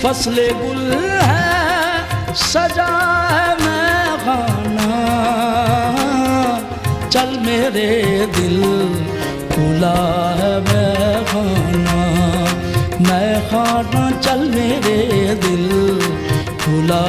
फसले गुल है सजा है मैं खाना, चल मेरे दिल खुला है मैं खाना, मैं खाना चल मेरे दिल खुला